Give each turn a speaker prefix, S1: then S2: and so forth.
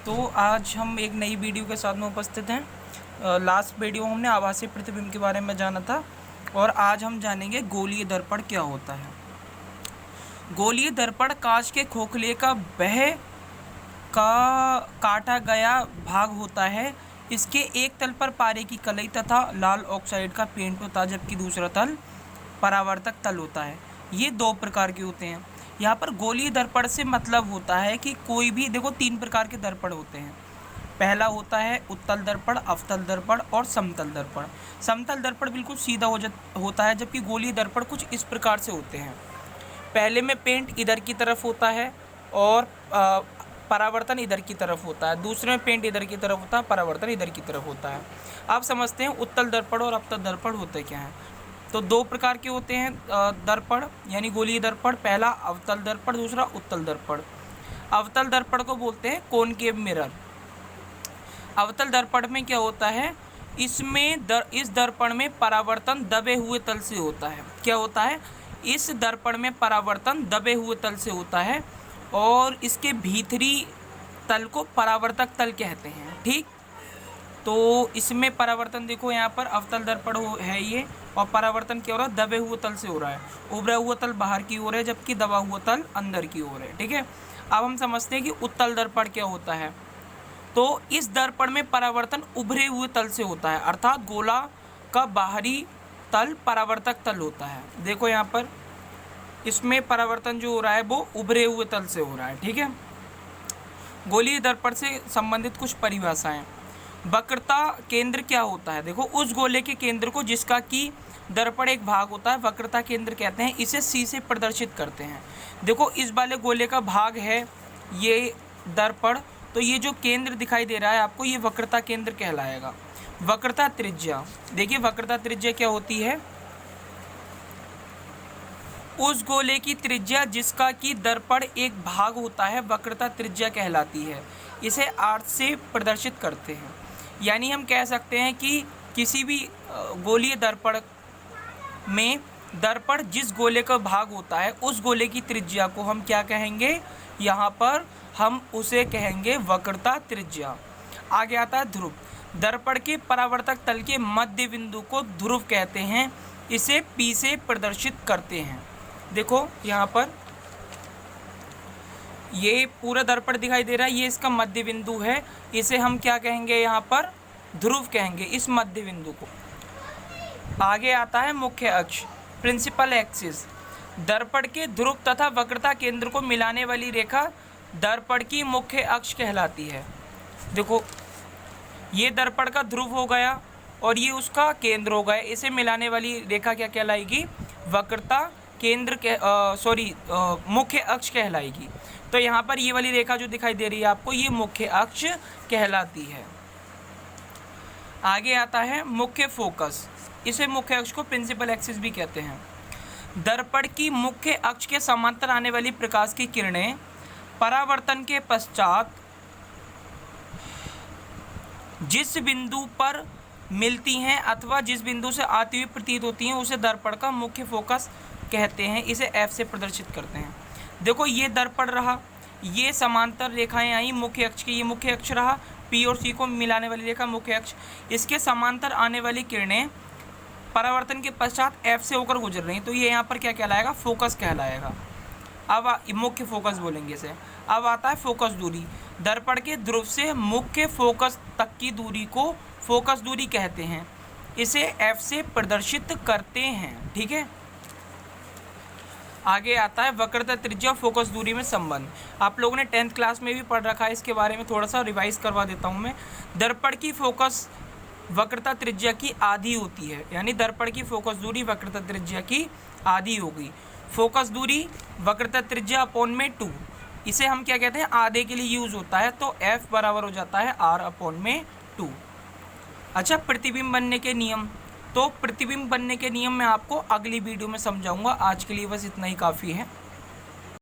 S1: तो आज हम एक नई वीडियो के साथ में उपस्थित हैं। लास्ट वीडियो हमने आभासी प्रतिबिंब के बारे में जाना था और आज हम जानेंगे गोलीय दर्पण क्या होता है। गोलीय दर्पण कांच के खोखले का बह का काटा गया भाग होता है। इसके एक तल पर पारे की कलई तथा लाल ऑक्साइड का पेंट होता है, जबकि दूसरा तल परावर्तक तल होता है। ये दो प्रकार के होते हैं। यहाँ पर गोलीय दर्पण से मतलब होता है कि कोई भी, देखो, तीन प्रकार के दर्पण होते हैं। पहला होता है उत्तल दर्पण, अवतल दर्पण और समतल दर्पण। समतल दर्पण बिल्कुल सीधा होता है, जबकि गोलीय दर्पण कुछ इस प्रकार से होते हैं। पहले में पेंट इधर की तरफ होता है और परावर्तन इधर की तरफ होता है। दूसरे में पेंट इधर की तरफ होता है, परावर्तन इधर की तरफ होता है। आप समझते हैं उत्तल दर्पण और अवतल दर्पण होते क्या हैं। तो दो प्रकार के होते हैं दर्पण, यानी गोलीय दर्पण। पहला अवतल दर्पण, दूसरा उत्तल दर्पण। अवतल दर्पण को बोलते हैं कॉनकेव मिरर। अवतल दर्पण में क्या होता है, इस दर्पण में परावर्तन दबे हुए तल से होता है। क्या होता है, इस दर्पण में परावर्तन दबे हुए तल से होता है और इसके भीतरी तल को परावर्तक तल कहते हैं। ठीक, तो इसमें परावर्तन देखो, यहाँ पर अवतल दर्पण है ये, और परावर्तन क्या हो रहा है, दबे हुए तल से हो रहा है। उभरा हुआ तल बाहर की ओर है, जबकि दबा हुआ तल अंदर की ओर है। ठीक है, अब हम समझते हैं कि उत्तल दर्पण क्या होता है। तो इस दर्पण में परावर्तन उभरे हुए तल से होता है, अर्थात गोला का बाहरी तल परावर्तक तल होता है। देखो यहाँ पर इसमें परावर्तन जो हो रहा है वो उभरे हुए तल से हो रहा है। ठीक है, गोलीय दर्पण से संबंधित कुछ परिभाषाएं। वक्रता केंद्र क्या होता है, देखो, उस गोले के केंद्र को जिसका कि दर्पण एक भाग होता है, वक्रता केंद्र कहते हैं। इसे सी से प्रदर्शित करते हैं। देखो, इस वाले गोले का भाग है ये दर्पण, तो ये जो केंद्र दिखाई दे रहा है आपको, ये वक्रता केंद्र कहलाएगा। वक्रता त्रिज्या, देखिए वक्रता त्रिज्या क्या होती है, उस गोले की त्रिज्या जिसका कि दर्पण एक भाग होता है, वक्रता त्रिज्या कहलाती है। इसे आर्क से प्रदर्शित करते हैं। यानी हम कह सकते हैं कि किसी भी गोलीय दर्पण में दर्पण जिस गोले का भाग होता है, उस गोले की त्रिज्या को हम क्या कहेंगे, यहाँ पर हम उसे कहेंगे वक्रता त्रिज्या। आगे आता है ध्रुव। दर्पण के परावर्तक तल के मध्य बिंदु को ध्रुव कहते हैं। इसे P से प्रदर्शित करते हैं। देखो यहाँ पर ये पूरा दर्पण दिखाई दे रहा है, ये इसका मध्य बिंदु है। इसे हम क्या कहेंगे, यहाँ पर ध्रुव कहेंगे, इस मध्य बिंदु को। आगे आता है मुख्य अक्ष, प्रिंसिपल एक्सिस। दर्पण के ध्रुव तथा वक्रता केंद्र को मिलाने वाली रेखा दर्पण की मुख्य अक्ष कहलाती है। देखो, ये दर्पण का ध्रुव हो गया और ये उसका केंद्र हो गया। इसे मिलाने वाली रेखा क्या कहलाएगी, वक्रता केंद्र के मुख्य अक्ष कहलाएगी। तो यहाँ पर ये वाली रेखा जो दिखाई दे रही है आपको, ये मुख्य अक्ष कहलाती है। आगे आता है मुख्य फोकस। इसे मुख्य अक्ष को प्रिंसिपल एक्सिस भी कहते हैं। दर्पण की मुख्य अक्ष के समांतर आने वाली प्रकाश की किरणें परावर्तन के पश्चात जिस बिंदु पर मिलती हैं अथवा जिस बिंदु से आती हुई प्रतीत होती हैं, उसे दर्पण का मुख्य फोकस कहते हैं। इसे F से प्रदर्शित करते हैं। देखो, ये दर्पण रहा, ये समांतर रेखाएं आई मुख्य अक्ष की, ये मुख्य अक्ष रहा, P और C को मिलाने वाली रेखा मुख्य अक्ष। इसके समांतर आने वाली किरणें परावर्तन के पश्चात F से होकर गुजर रही, तो ये यहाँ पर क्या कहलाएगा, फोकस कहलाएगा। अब मुख्य फोकस बोलेंगे इसे। अब आता है फोकस दूरी। दर्पण के ध्रुव से मुख्य फोकस तक की दूरी को फोकस दूरी कहते हैं। इसे F से प्रदर्शित करते हैं। ठीक है, आगे आता है वक्रता त्रिज्या फोकस दूरी में संबंध। आप लोगों ने 10th क्लास में भी पढ़ रखा है, इसके बारे में थोड़ा सा रिवाइज करवा देता हूँ मैं। दर्पण की फोकस वक्रता त्रिज्या की आधी होती है, यानी दर्पण की फोकस दूरी वक्रता त्रिज्या की आधी होगी। फोकस दूरी वक्रता त्रिज्या अपॉन में 2, इसे हम क्या कहते हैं, आधे के लिए यूज होता है, तो F बराबर हो जाता है R अपॉन में 2। अच्छा, प्रतिबिंब बनने के नियम। तो प्रतिबिंब बनने के नियम मैं आपको अगली वीडियो में समझाऊंगा। आज के लिए बस इतना ही काफ़ी है।